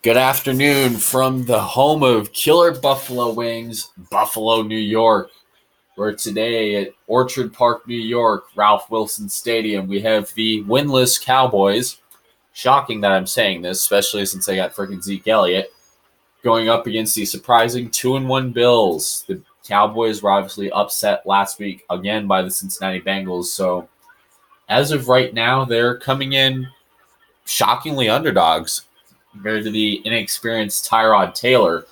Good afternoon from the home of Killer Buffalo Wings, Buffalo, New York, where today at Orchard Park, New York, Ralph Wilson Stadium, we have the winless Cowboys. Shocking that I'm saying this, especially since I got freaking Zeke Elliott, going up against the surprising 2-1 Bills. The Cowboys were obviously upset last week again by the Cincinnati Bengals, so as of right now, they're coming in shockingly underdogs compared to the inexperienced Tyrod Taylor.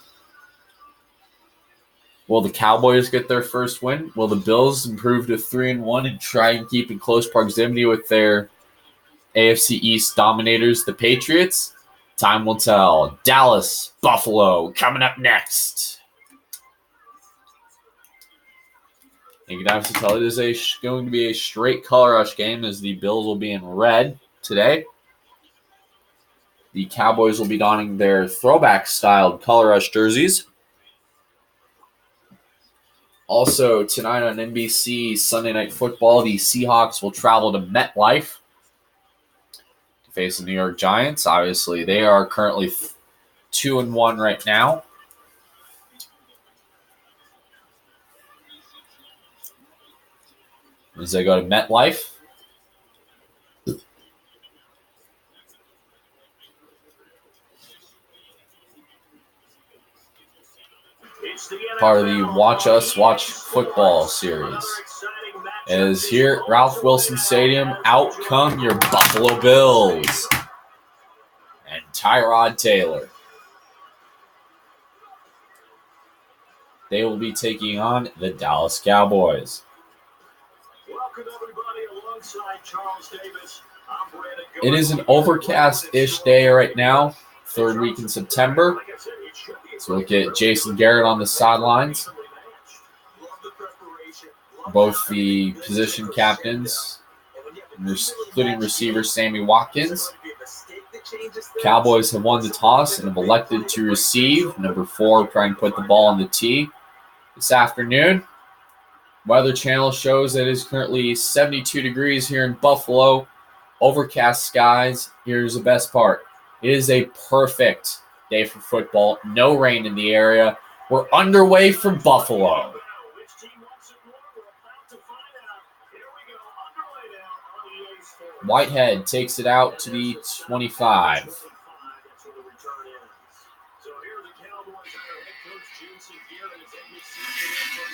Will the Cowboys get their first win? Will the Bills improve to 3-1 and try and keep in close proximity with their AFC East dominators, the Patriots? Time will tell. Dallas, Buffalo, coming up next. You can obviously tell it is going to be a straight color rush game as the Bills will be in red today. The Cowboys will be donning their throwback-styled color rush jerseys. Also, tonight on NBC Sunday Night Football, the Seahawks will travel to MetLife to face the New York Giants. Obviously, they are currently 2-1 right now. As they go to MetLife. Part of the Watch Us Watch Football series. As here at Ralph Wilson Stadium, out come your Buffalo Bills and Tyrod Taylor. They will be taking on the Dallas Cowboys. It is an overcast-ish day right now, third week in September. So look at Jason Garrett on the sidelines. Both the position captains, including receiver Sammy Watkins. Cowboys have won the toss and have elected to receive. Number 4 trying to put the ball on the tee this afternoon. Weather Channel shows that it is currently 72 degrees here in Buffalo. Overcast skies. Here's the best part. It is a perfect day for football. No rain in the area. We're underway from Buffalo. Whitehead takes it out to the 25.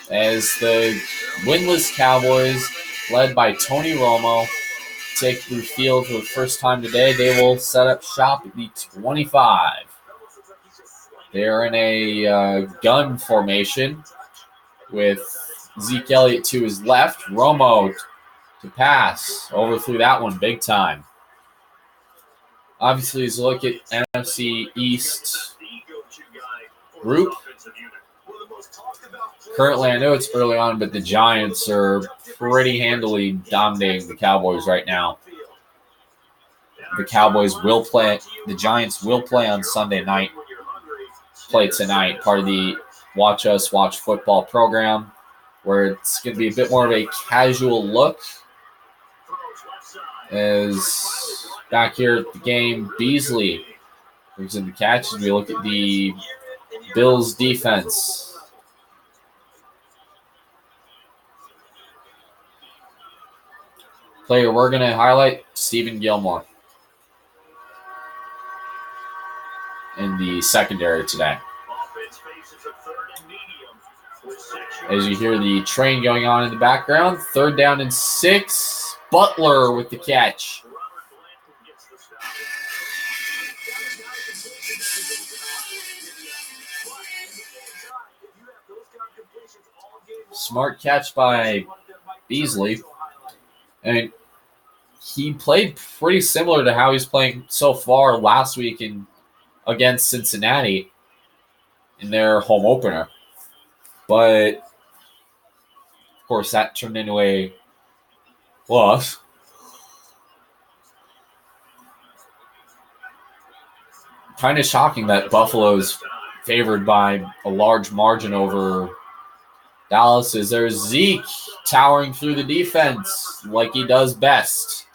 As the winless Cowboys, led by Tony Romo, take the field for the first time today, they will set up shop at the 25. They are in a gun formation with Zeke Elliott to his left, Romo to pass. Overthrew that one big time. Obviously, as you look at NFC East group, currently, I know it's early on, but the Giants are pretty handily dominating the Cowboys right now. The Giants will play on Sunday night. Play tonight, part of the Watch Us Watch Football program, where it's going to be a bit more of a casual look. As back here at the game, Beasley brings in the catch as we look at the Bills defense. Player we're going to highlight, Stephen Gilmore, in the secondary today. As you hear the train going on in the background, 3rd down and 6. Butler with the catch. Smart catch by Beasley. And he played pretty similar to how he's playing so far last week against Cincinnati in their home opener. But, of course, that turned into a loss. Kind of shocking that Buffalo's favored by a large margin over Dallas. Is there Zeke towering through the defense like he does best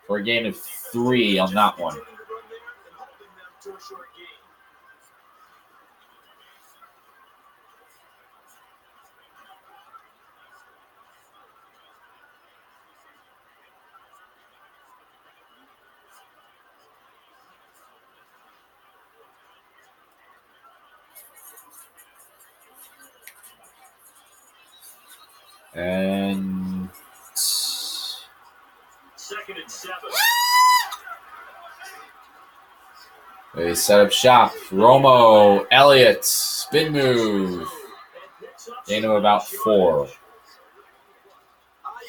for a gain of 3 on that one. And 2nd and 7. They set up shop. Romo, Elliott, spin move. Gain of about 4.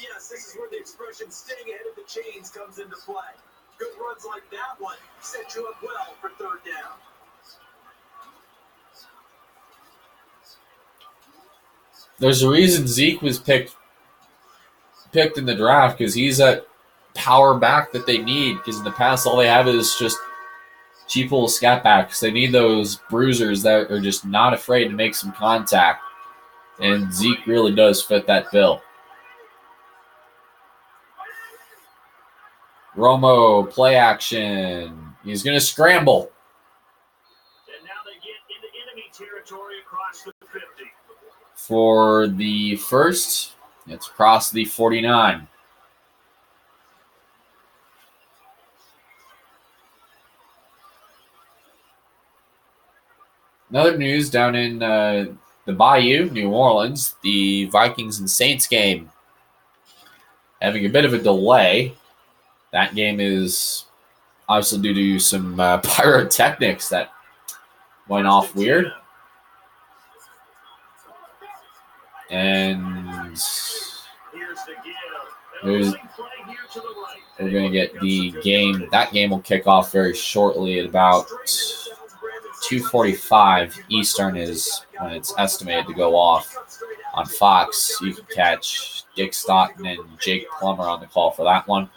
Yes, this is where the expression staying ahead of the chains comes into play. Good runs like that one set you up well for 3rd down. There's a reason Zeke was picked in the draft, because he's that power back that they need, because in the past all they have is just cheap little scat backs. They need those bruisers that are just not afraid to make some contact, and Zeke really does fit that bill. Romo, play action. He's going to scramble. And now they get into enemy territory across the 50. For the first, it's across the 49. Another news down in the Bayou, New Orleans, the Vikings and Saints game having a bit of a delay. That game is obviously due to some pyrotechnics that went off weird. And we're going to get the game. That game will kick off very shortly at about 2:45 Eastern is when it's estimated to go off on Fox. You can catch Dick Stockton and Jake Plummer on the call for that one,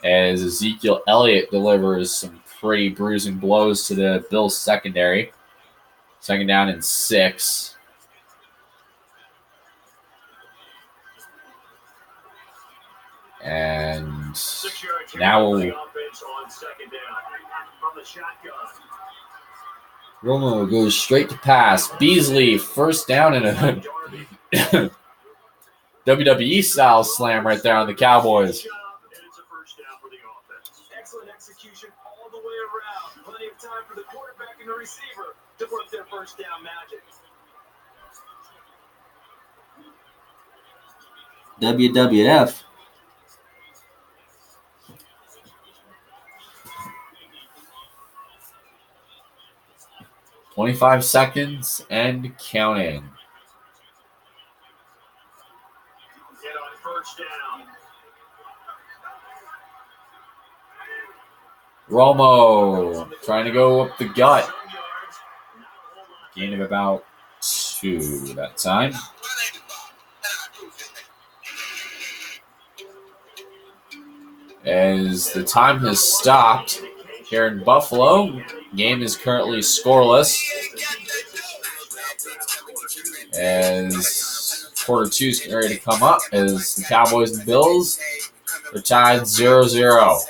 as Ezekiel Elliott delivers some pretty bruising blows to the Bills secondary. 2nd down and 6. And now Romo goes straight to pass. Beasley, 1st down, and a WWE style slam right there on the Cowboys. Excellent execution all the way around. Plenty of time for the quarterback and the receiver to work their 1st down magic. WWF. $25 seconds and counting. Get on 1st down. Romo trying to go up the gut. Gain of about 2 that time. As the time has stopped here in Buffalo, game is currently scoreless. As quarter 2 is ready to come up, as the Cowboys and Bills are tied 0-0.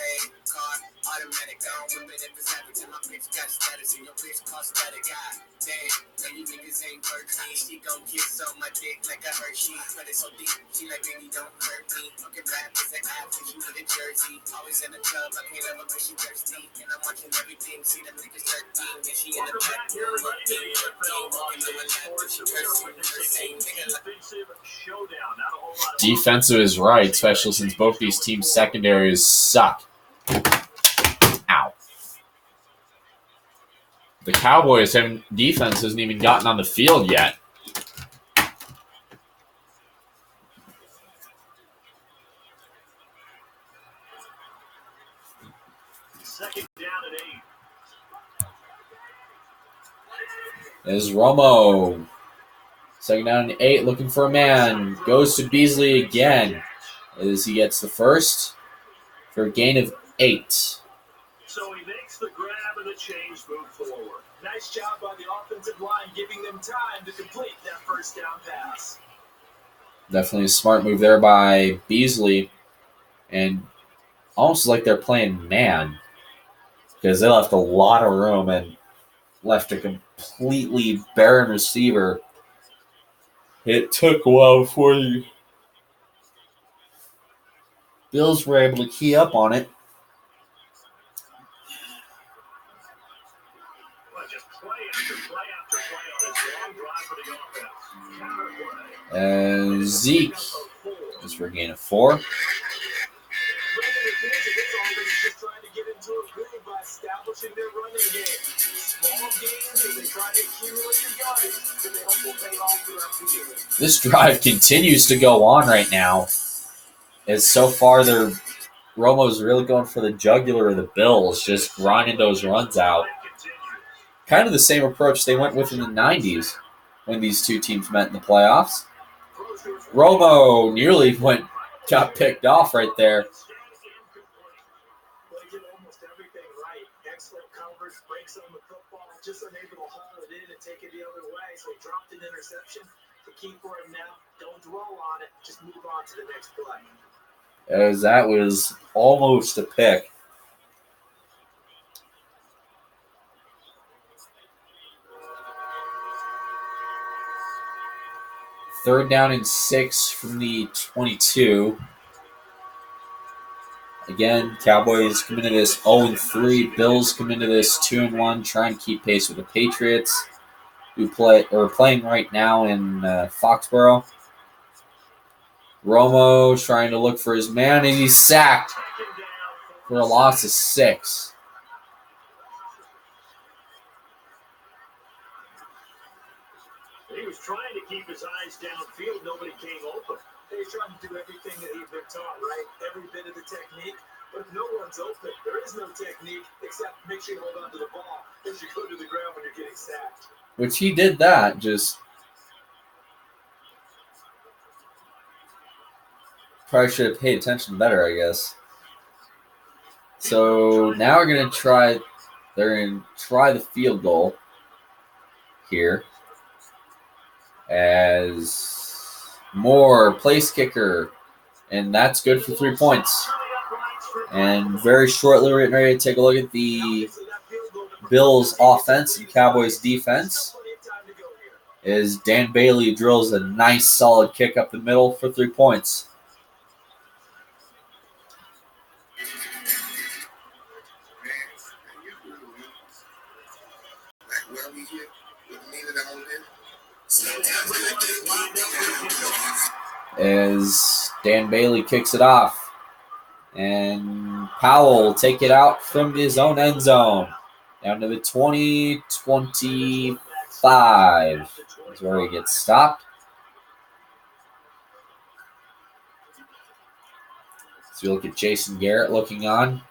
Defensive is right, especially since both these teams' secondaries suck. Ow. The Cowboys' defense hasn't even gotten on the field yet. Second down and 8. As Romo, 2nd down and 8, looking for a man. Goes to Beasley again as he gets the first for a gain of 8. So he makes the grab and the change move forward. Nice job by the offensive line, giving them time to complete that 1st down pass. Definitely a smart move there by Beasley. And almost like they're playing man. because they left a lot of room and left a completely barren receiver. It took a while before the Bills were able to key up on it. And Zeke is for a gain of 4. This drive continues to go on right now. As so far, Romo's really going for the jugular of the Bills, just grinding those runs out. Kind of the same approach they went with in the 90s when these two teams met in the playoffs. Romo nearly got picked off right there. Just unable to haul it in and take it the other way, so he dropped an interception. The key for him now, don't dwell on it, just move on to the next play. As that was almost a pick. Third down and 6 from the 22. Again, Cowboys come into this 0-3. Bills come into this 2-1, trying to keep pace with the Patriots, who are playing right now in Foxborough. Romo trying to look for his man, and he's sacked for a loss of 6. He was trying to keep his eyes downfield. Nobody came open. He's trying to do everything that he's been taught, right? Every bit of the technique. But if no one's open, there is no technique except make sure you hold on to the ball as you go to the ground when you're getting sacked. Which he did that, just probably should have paid attention better, I guess. So now we're going to try the field goal here. As Moore, place kicker, and that's good for 3 points. And very shortly, we're getting ready to take a look at the Bills' offense and Cowboys' defense. As Dan Bailey drills a nice, solid kick up the middle for 3 points. As Dan Bailey kicks it off. And Powell will take it out from his own end zone. Down to the 20-25 is where he gets stopped. So you look at Jason Garrett looking on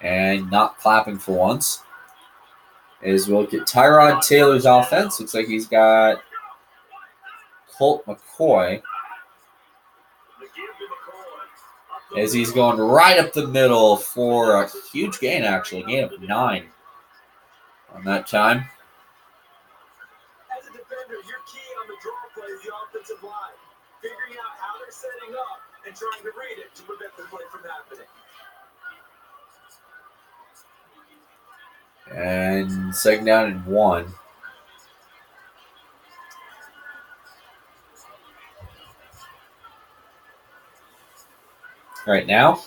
and not clapping for once. As we look at Tyrod Taylor's offense, looks like he's got Colt McCoy. As he's going right up the middle for a huge gain, actually. Gain of 9 on that time. As a defender, your key on the draw play is the offensive line. Figuring out how they're setting up and trying to read it to prevent the play from happening. And second down and 1. Right now,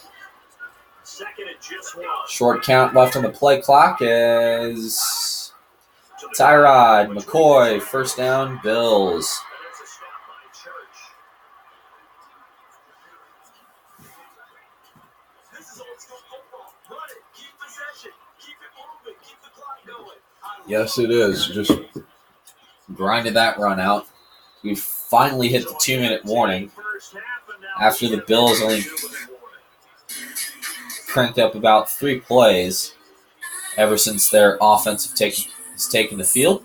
short count left on the play clock as Tyrod, McCoy, first down, Bills. Yes, it is. Just grinded that run out. We finally hit the 2-minute warning after the Bills only cranked up about 3 plays ever since their offense has taken the field.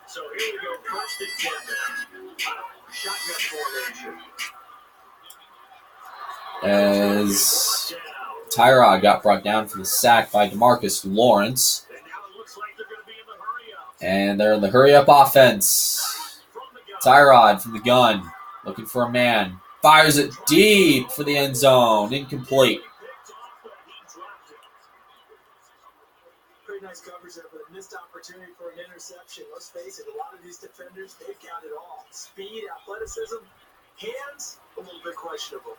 So here we go, first and 10 now. Shotgun formation. As Tyrod got brought down for the sack by DeMarcus Lawrence. And now it looks like they're going to be in the hurry And they're in the hurry-up offense. Tyrod from the gun, looking for a man. Fires it deep for the end zone. Incomplete. Pretty nice coverage there, but a missed opportunity for an interception. Let's face it, a lot of these defenders, they've got it all. Speed, athleticism, hands, a little bit questionable.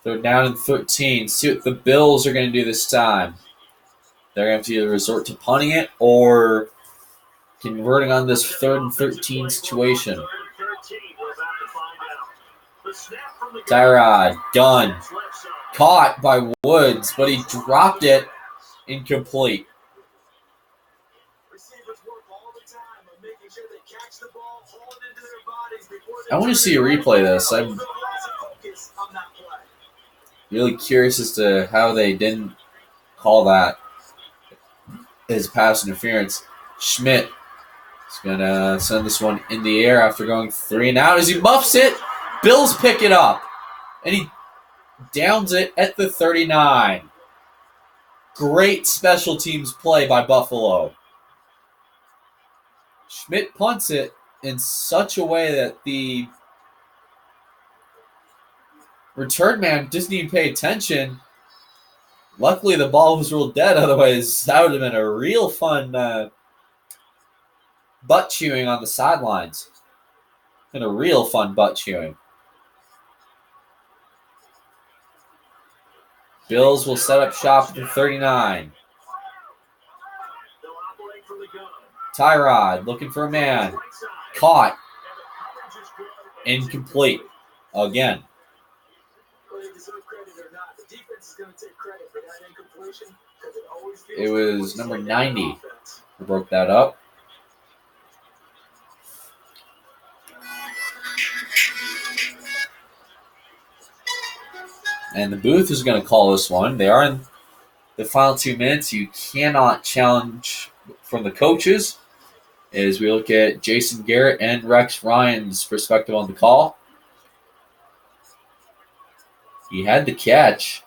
They're down in 13. See what the Bills are going to do this time. They're going to have to either resort to punting it or converting on this 3rd and 13 situation. Tyrod, gun. Caught by Woods, but he dropped it. Incomplete. I want to see a replay of this. I'm really curious as to how they didn't call that as pass interference. Schmidt is going to send this one in the air after going 3 and out as he muffs it. Bills pick it up, and he downs it at the 39. Great special teams play by Buffalo. Schmidt punts it in such a way that the return man doesn't even pay attention. Luckily, the ball was ruled dead. Otherwise, that would have been a real fun butt chewing on the sidelines. And a real fun butt chewing. Bills will set up shop at the 39. Tyrod looking for a man. Caught. Incomplete. Again. It was number 90 who broke that up. And the booth is going to call this one. They are in the final 2 minutes. You cannot challenge from the coaches as we look at Jason Garrett and Rex Ryan's perspective on the call. He had the catch,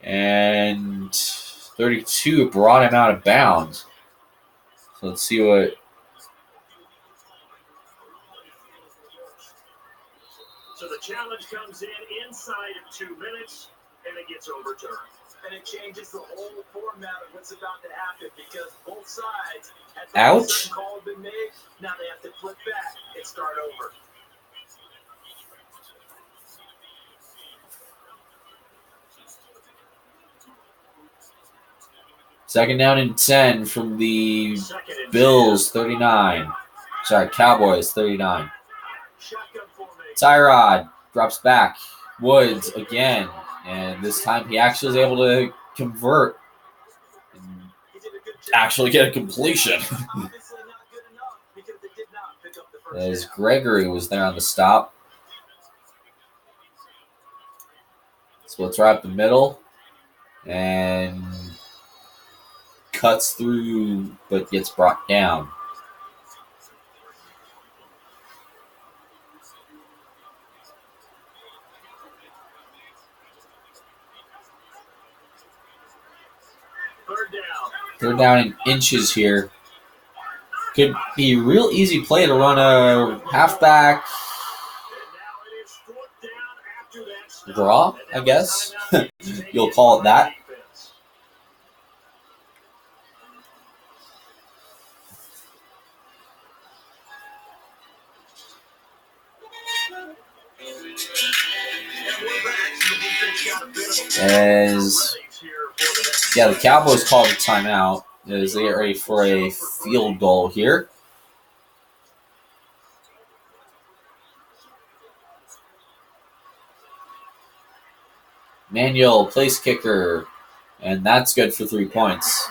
and 32 brought him out of bounds. So let's see what... So the challenge comes in inside of 2 minutes, and it gets overturned. And it changes the whole format of what's about to happen because both sides had the certain call been made. Now they have to flip back and start over. Second down and 10 from the Bills, 39. Sorry, Cowboys, 39. Tyrod drops back. Woods again. And this time he actually was able to convert and actually get a completion. As Gregory was there on the stop. Splits right up the middle. And cuts through but gets brought down. Third down in inches here. Could be a real easy play to run a halfback draw, I guess. You'll call it that. The Cowboys called a timeout as they get ready for a field goal here. Manuel, place kicker, and that's good for 3 points.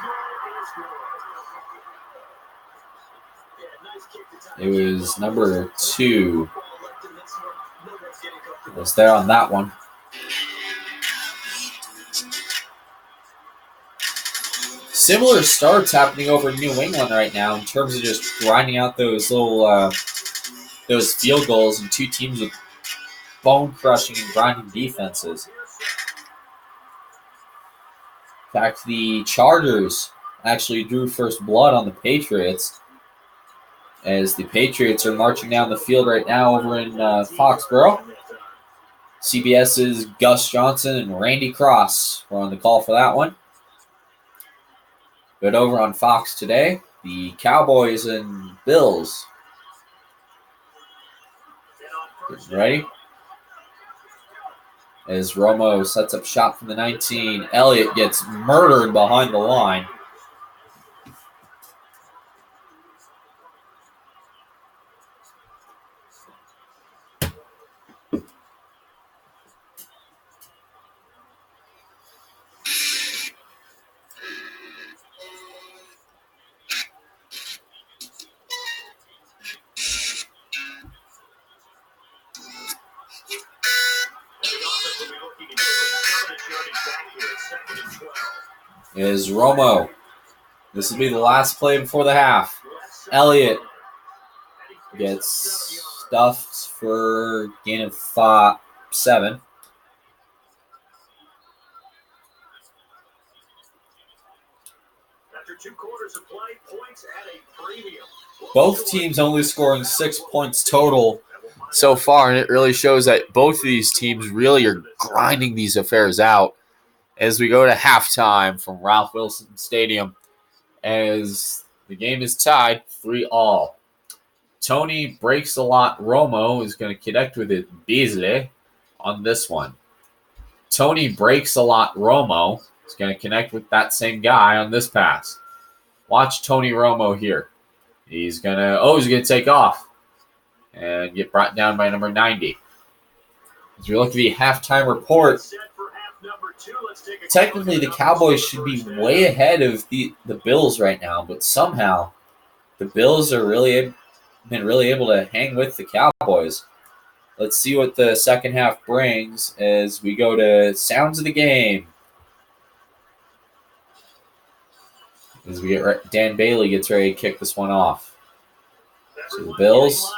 It was number 2. Was there on that one. Similar starts happening over in New England right now in terms of just grinding out those little those field goals and two teams with bone-crushing and grinding defenses. In fact, the Chargers actually drew first blood on the Patriots, as the Patriots are marching down the field right now over in Foxborough. CBS's Gus Johnson and Randy Cross were on the call for that one. But over on Fox today, the Cowboys and Bills. Getting ready. As Romo sets up shot from the 19, Elliott gets murdered behind the line. Is Romo. This will be the last play before the half. Elliott gets stuffed for gain of 7. After 2 quarters of play, points at a premium. Both teams only scoring 6 points total so far, and it really shows that both of these teams really are grinding these affairs out as we go to halftime from Ralph Wilson Stadium, as the game is tied 3-3. Tony breaks a lot. Romo is going to connect with it Beasley on this one. Tony breaks a lot. Romo is going to connect with that same guy on this pass. Watch Tony Romo here. He's going to take off and get brought down by number 90. As we look at the halftime report, technically the Cowboys should be way ahead of the Bills right now, but somehow the Bills are been really able to hang with the Cowboys. Let's see what the second half brings as we go to sounds of the game. As we get Dan Bailey gets ready to kick this one off. So the Bills.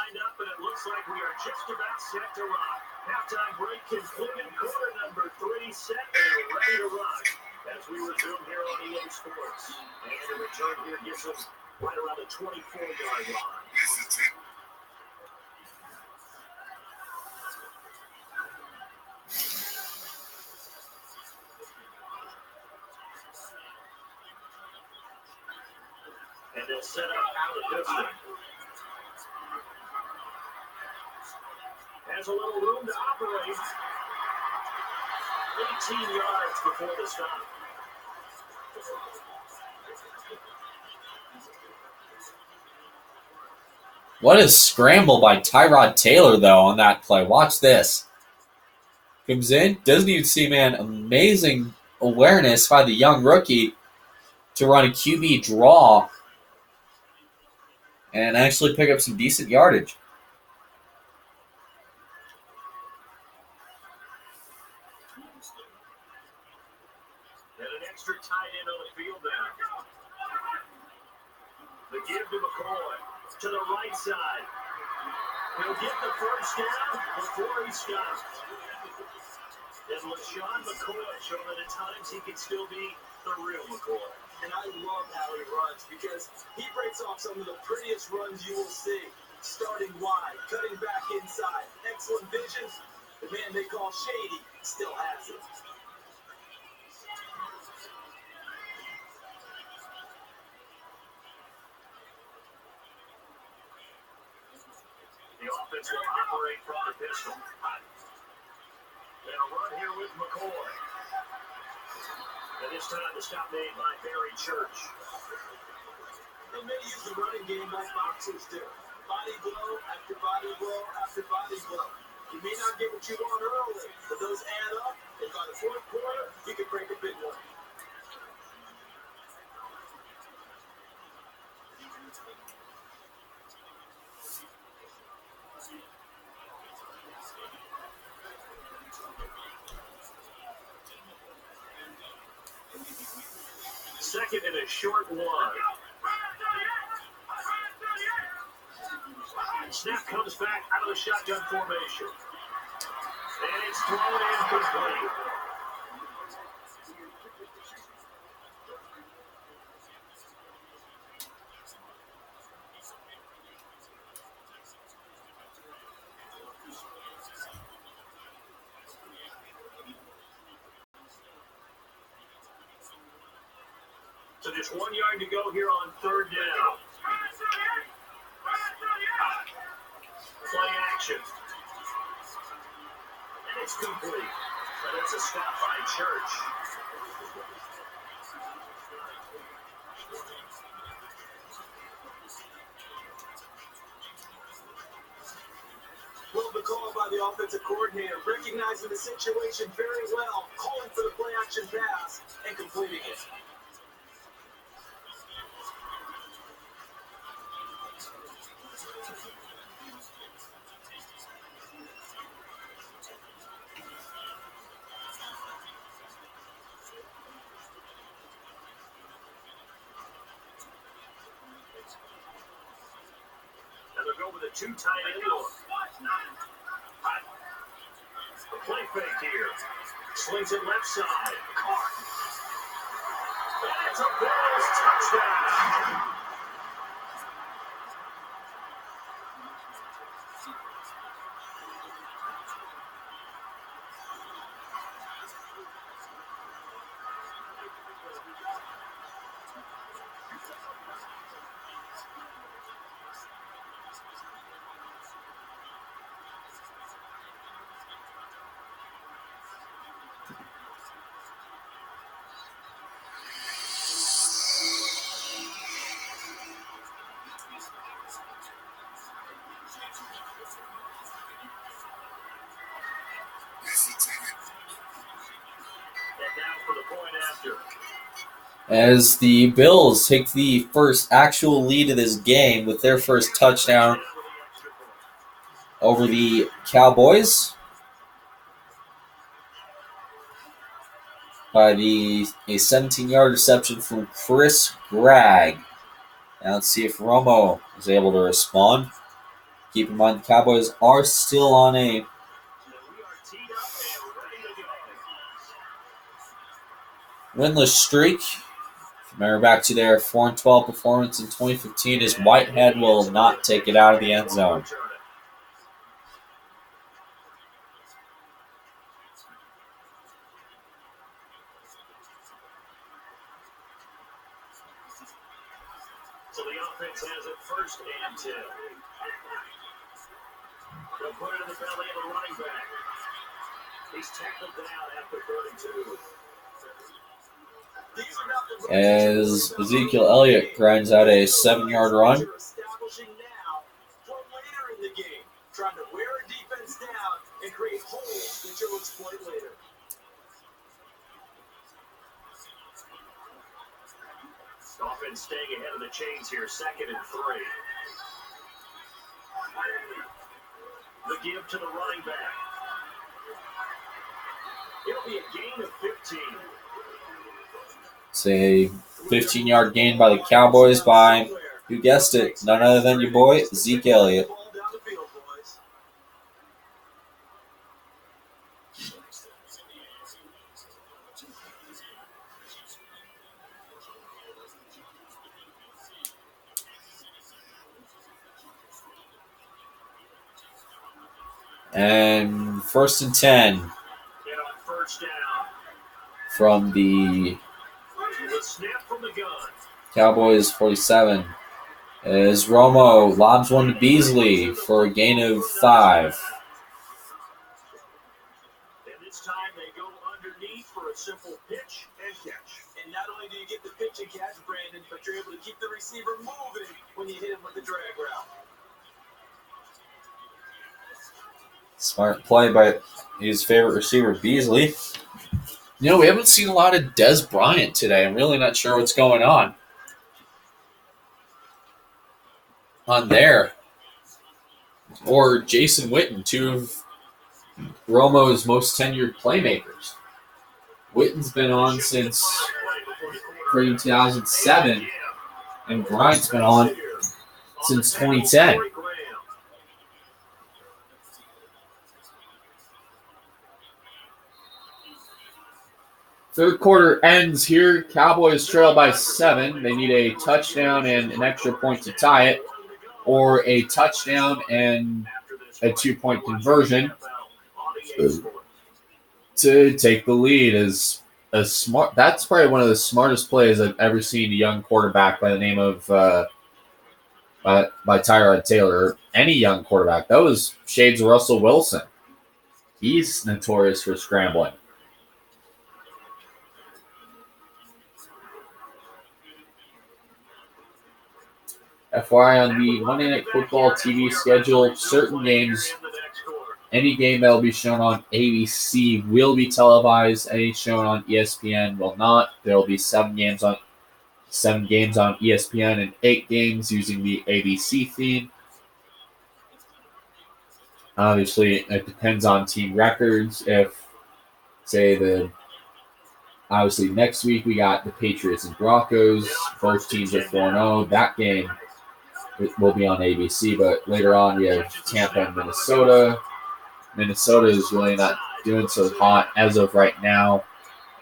Halftime break concluded. Quarter number 3 set and ready to run as we resume here on EA Sports. And the return here gets us right around the 24-yard line. And they'll set up out of this one. Has a little room to operate. 18 yards before the stop. What a scramble by Tyrod Taylor, though, on that play. Watch this. Comes in, doesn't even see, man. Amazing awareness by the young rookie to run a QB draw and actually pick up some decent yardage. Tight end on the field now. The give to McCoy to the right side. He'll get the first down before he stops. And LaShawn McCoy showing that at times he can still be the real McCoy. And I love how he runs because he breaks off some of the prettiest runs you will see. Starting wide, cutting back inside. Excellent vision. The man they call Shady still has it. The offense will operate from the pistol. They'll run here with McCoy. And this time the stop made by Barry Church. They may use the running game like boxers do. Body blow after body blow after body blow. You may not get what you want early, but those add up, and by the fourth quarter, you can break a big one. Second and a short one. snap comes back out of the shotgun formation. And it's thrown in complete. So just 1 yard to go here on third down. Play action. And it's complete. But it's a stop by Church. Well, the call by the offensive coordinator, recognizing the situation very well, calling for the play action pass and completing it. The two tight end look. The play fake here. Slings it left side. Caught. And it's a Bills touchdown. As the Bills take the first actual lead of this game with their first touchdown over the Cowboys by a 17-yard reception from Chris Gregg. Now let's see if Romo is able to respond. Keep in mind the Cowboys are still on a winless streak. Remember back to their 4-12 performance in 2015 as Whitehead will not take it out of the end zone. So the offense has it first and 10. They'll put it in the belly of the running back. He's tackled down after 32. As Ezekiel Elliott grinds out a 7-yard run. Trying to wear a defense down and create holes that you'll exploit later. Offense staying ahead of the chains here, 2nd and 3. The give to the running back. It'll be a gain of 15. It's a 15-yard gain by the Cowboys by, who guessed it, none other than your boy, Zeke Elliott. And 1st and 10 from the Cowboys 47 as Romo lobs one to Beasley for a gain of 5. And this time they go underneath for a simple pitch and catch. And not only do you get the pitch and catch, Brandon, but you're able to keep the receiver moving when you hit him with the drag route. Smart play by his favorite receiver, Beasley. You know, we haven't seen a lot of Des Bryant today. I'm really not sure what's going on there. Or Jason Witten, two of Romo's most tenured playmakers. Witten's been on since 2007, and Bryant's been on since 2010. Third quarter ends here. Cowboys trail by 7. They need a touchdown and an extra point to tie it, or a touchdown and a 2-point conversion to take the lead. That's probably one of the smartest plays I've ever seen a young quarterback by the name of by Tyrod Taylor, or any young quarterback. That was shades of Russell Wilson. He's notorious for scrambling. FYI, on the Monday Night Football TV schedule, certain games, any game that will be shown on ABC will be televised. Any shown on ESPN will not. There will be 7 games on ESPN and 8 games using the ABC theme. Obviously, it depends on team records. If, say, obviously next week we got the Patriots and Broncos. Both teams are 4-0. That game will be on ABC, but later on we have Tampa and Minnesota. Minnesota is really not doing so hot as of right now,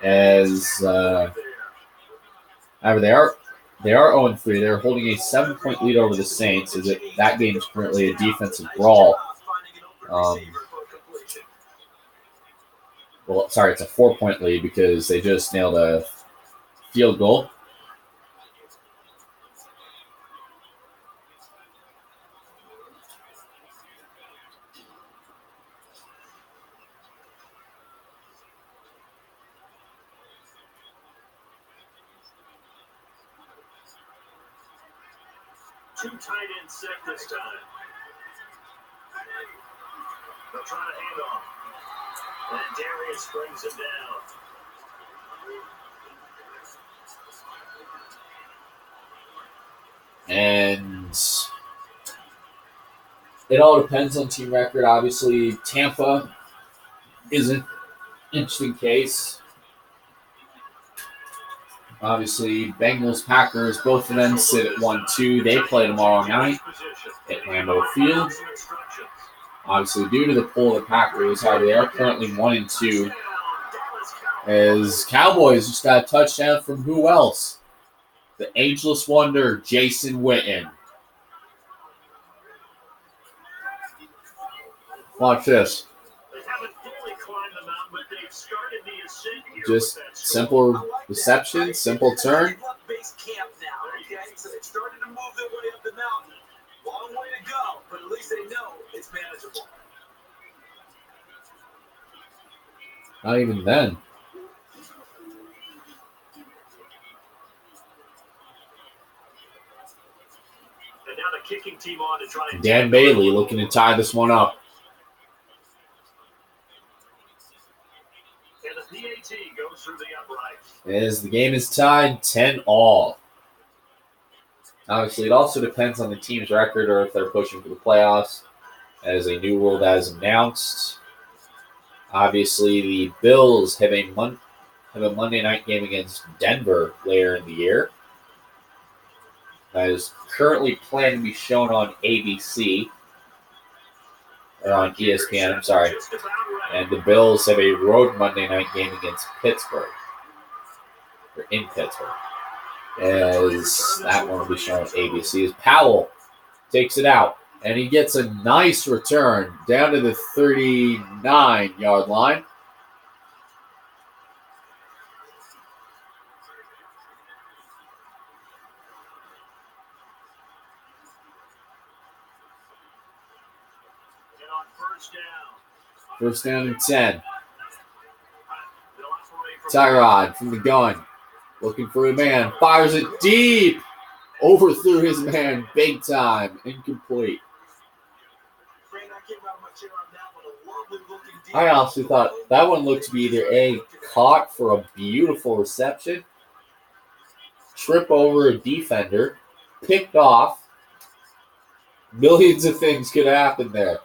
as however they are 0-3. They're holding a 7-point lead over the Saints, as that game is currently a defensive brawl. It's a 4-point lead because they just nailed a field goal. Two tight end set this time. They'll try to hand off. And Darius brings him down. And it all depends on team record. Obviously, Tampa is an interesting case. Obviously, Bengals, Packers, both of them sit at 1-2. They play tomorrow night at Lambeau Field. Obviously, due to the pull of the Packers, however, they are currently 1-2. As Cowboys just got a touchdown from who else? The ageless wonder, Jason Witten. Watch this. Just simple reception, simple turn. So they've started to move their way up the mountain. Long way to go, but at least they know it's manageable. Not even then. And now the kicking team on to try and Dan Bailey looking to tie this one up. And the PAT goes through the uprights. As the game is tied 10-all. Obviously, it also depends on the team's record or if they're pushing for the playoffs, as a new rule that is announced. Obviously, the Bills have a Monday night game against Denver later in the year. That is currently planned to be shown on ABC. Or on ESPN, I'm sorry. And the Bills have a road Monday night game against Pittsburgh. Or in Pittsburgh. As that one will be shown on ABC. As Powell takes it out. And he gets a nice return down to the 39-yard line. First down and 10. Tyrod from the gun. Looking for a man. Fires it deep. Overthrew his man big time. Incomplete. I honestly thought that one looked to be either A, caught for a beautiful reception, trip over a defender, picked off. Millions of things could happen there.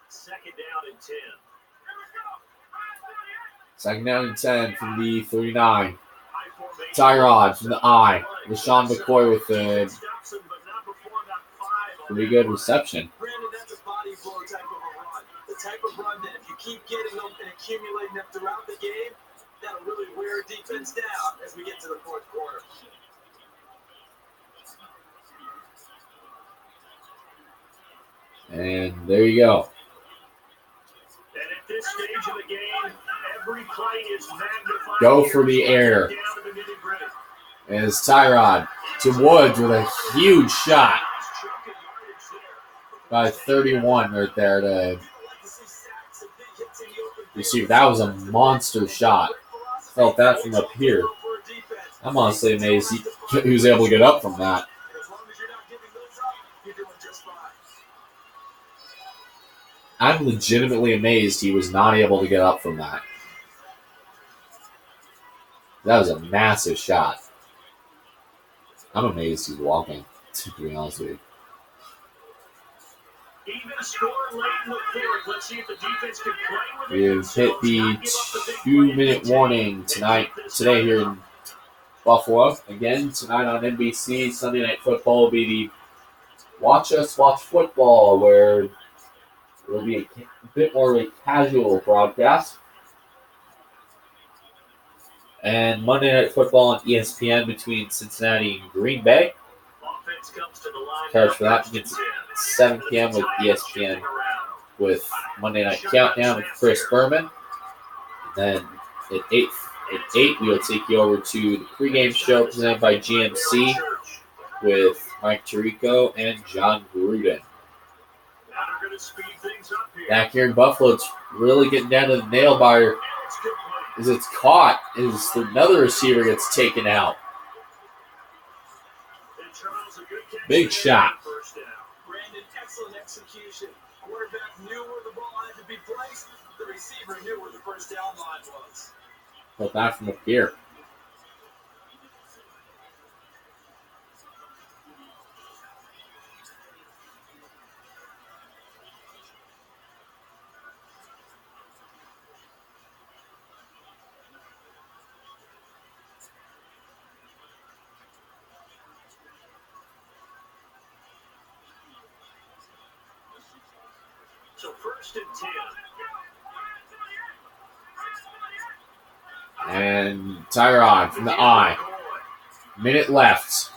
Second down and 10. Second down and 10 from the 39. Tyrod from the I. LaShawn McCoy with a pretty good reception. Brandon, that's a body blow type of a run. The type of run that if you keep getting them and accumulating them throughout the game, That'll really wear defense down as we get to the fourth quarter. And there you go. And at this stage of the game, every play is magnified. Go for the air. As Tyrod to Woods with a huge shot by 31 right there to receive. That was a monster shot. Felt that from up here. I'm honestly amazed he was able to get up from that. I'm legitimately amazed he was not able to get up from that. That was a massive shot. I'm amazed he's walking, to be honest with you. We've hit the 2-minute warning today here in Buffalo. Again, tonight on NBC, Sunday Night Football will be the Watch Us Watch Football, where it will be a bit more of a casual broadcast. And Monday Night Football on ESPN between Cincinnati and Green Bay. Coverage for that begins at 7 p.m. with ESPN with Monday Night Countdown with Chris Berman. And then at 8 we will take you over to the pregame show presented by GMC with Mike Tirico and John Gruden. Back here in Buffalo, it's really getting down to the nail biter. As it's caught, as another receiver gets taken out. Big shot. Brandon, excellent execution. Quarterback knew where the ball had to be placed. The receiver knew where the first down line was. Put that from up here. So 1st and 10. And Tyrod from the eye. Minute left.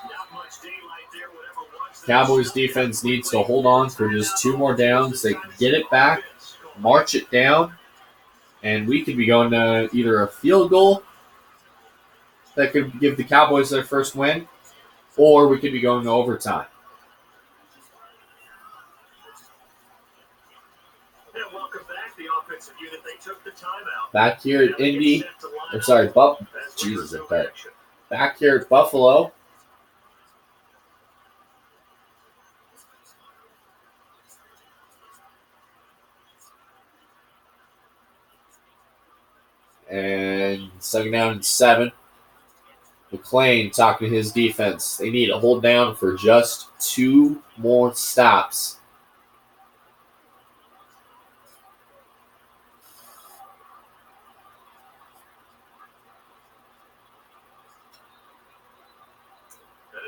Cowboys defense needs to hold on for just 2 more downs. They can get it back, march it down, and we could be going to either a field goal that could give the Cowboys their first win, or we could be going to overtime. Back here at Indy, back here at Buffalo. And 2nd down and 7. McClain talking to his defense. They need to hold down for just 2 more stops.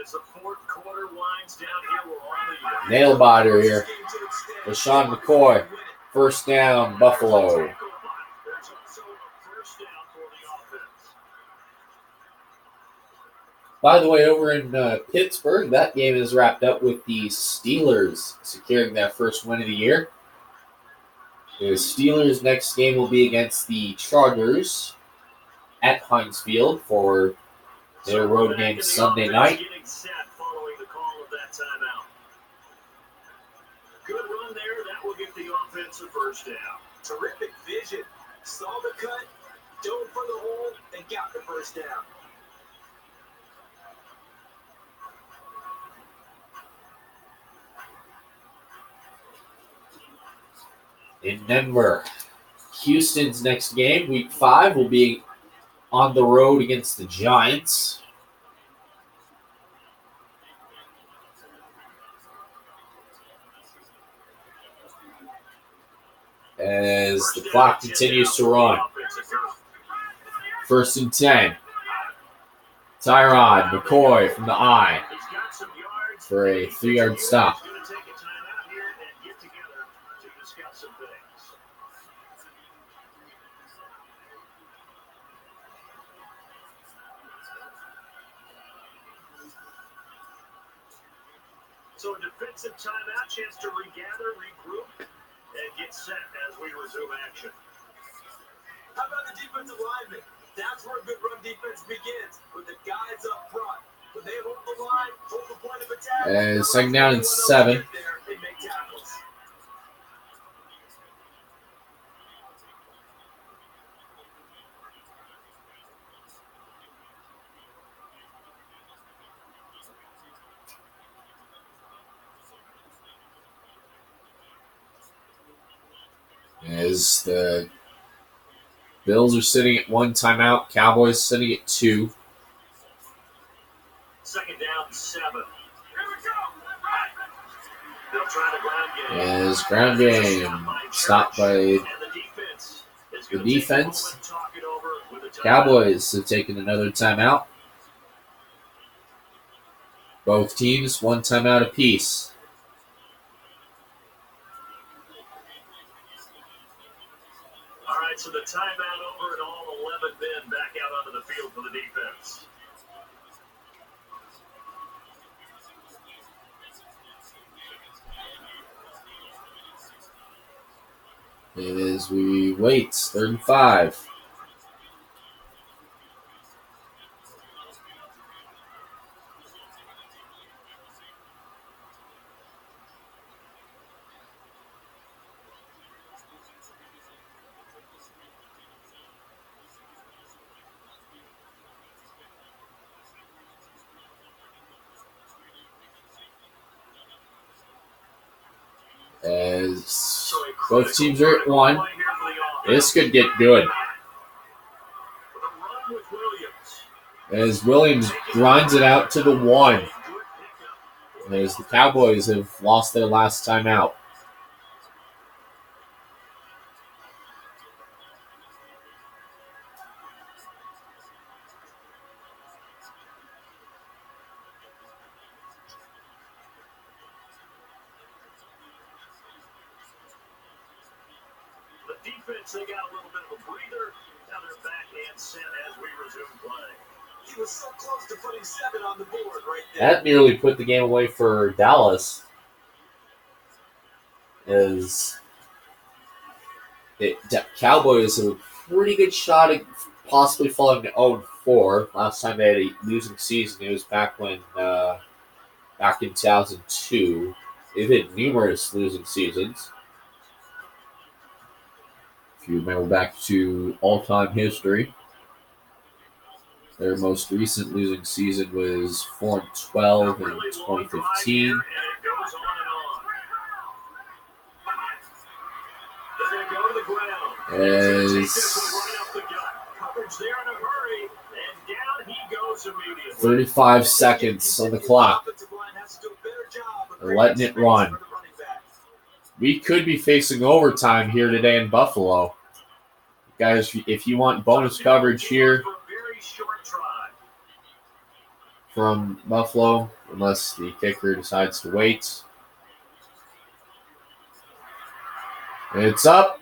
As the fourth quarter winds down here, we're on the Nail biter here. LaShawn McCoy. 1st down, Buffalo. By the way, over in Pittsburgh, that game is wrapped up with the Steelers securing that first win of the year. The Steelers' next game will be against the Chargers at Heinz Field for their road game Sunday night. Good run there. That will give the offense a first down. Terrific vision. Saw the cut, dove for the hole, and got the first down. In Denver, Houston's next game, Week 5, will be on the road against the Giants. As the clock continues to run. 1st and 10. Tyrod McCoy from the eye for a 3-yard stop. So a defensive timeout, chance to regather, regroup, and get set as we resume action. How about the defensive linemen? That's where a good run defense begins, with the guys up front. When they hold the line, hold the point of attack. And second down and 7. They make tackles. As the Bills are sitting at 1 timeout, Cowboys sitting at 2. Second down and 7. Here we go. They'll try the ground game. As ground game stopped by the defense. Cowboys have taken another timeout. Both teams 1 timeout apiece. All right, so the timeout over and all 11 men back out onto the field for the defense. As we wait, 3rd and 5. As both teams are at 1, this could get good. As Williams grinds it out to the 1. As the Cowboys have lost their last timeout. Defense, they got a little bit of a breather. Now they're back and set as we resume play. He was so close to putting 7 on the board right there. That nearly put the game away for Dallas. As the Cowboys have a pretty good shot at possibly falling to 0-4. Last time they had a losing season, it was back in 2002. They've had numerous losing seasons. If you remember back to all-time history, their most recent losing season was 4-12 in 2015. As 35 seconds on the clock. They're letting it run. We could be facing overtime here today in Buffalo. Guys, if you want bonus coverage here from Buffalo, unless the kicker decides to wait. It's up.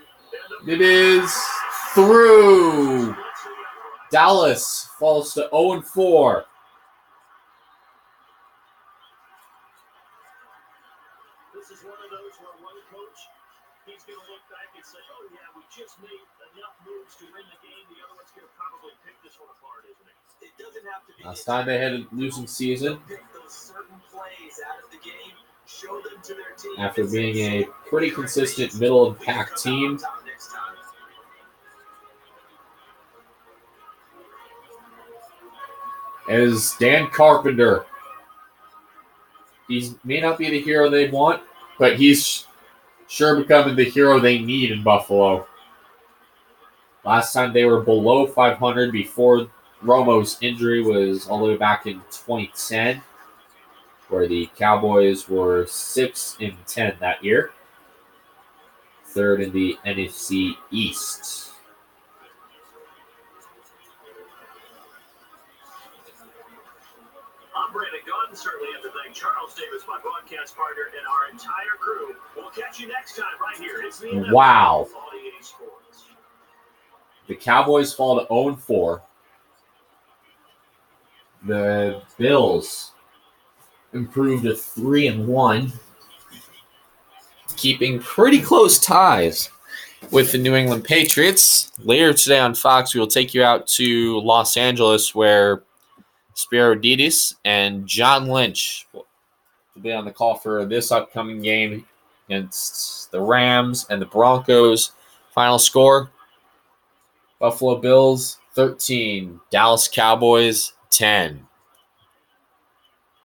It is through. Dallas falls to 0-4. This is one of those where one coach, he's going to look back and say, oh, yeah, we just made enough moves to win the game. The other one's going to probably pick this one apart, isn't it? It doesn't have to be. Last time they had a losing season. Pick those certain plays out of the game, show them to their team. After being a pretty consistent middle-of-the-pack team. As Dan Carpenter. He may not be the hero they'd want, but he's sure becoming the hero they need in Buffalo. Last time they were below 500 before Romo's injury was all the way back in 2010, where the Cowboys were 6-10 that year. 3rd in the NFC East. I'm Brandon Gunn. Certainly have to thank Charles Davis, my broadcast partner, and our entire crew. We'll catch you next time right here. It's the NFL. Wow. Sports. The Cowboys fall to 0-4. The Bills improved to 3-1, keeping pretty close ties with the New England Patriots. Later today on Fox, we will take you out to Los Angeles, where Spiro Didis and John Lynch will be on the call for this upcoming game against the Rams and the Broncos. Final score, Buffalo Bills 13, Dallas Cowboys 10.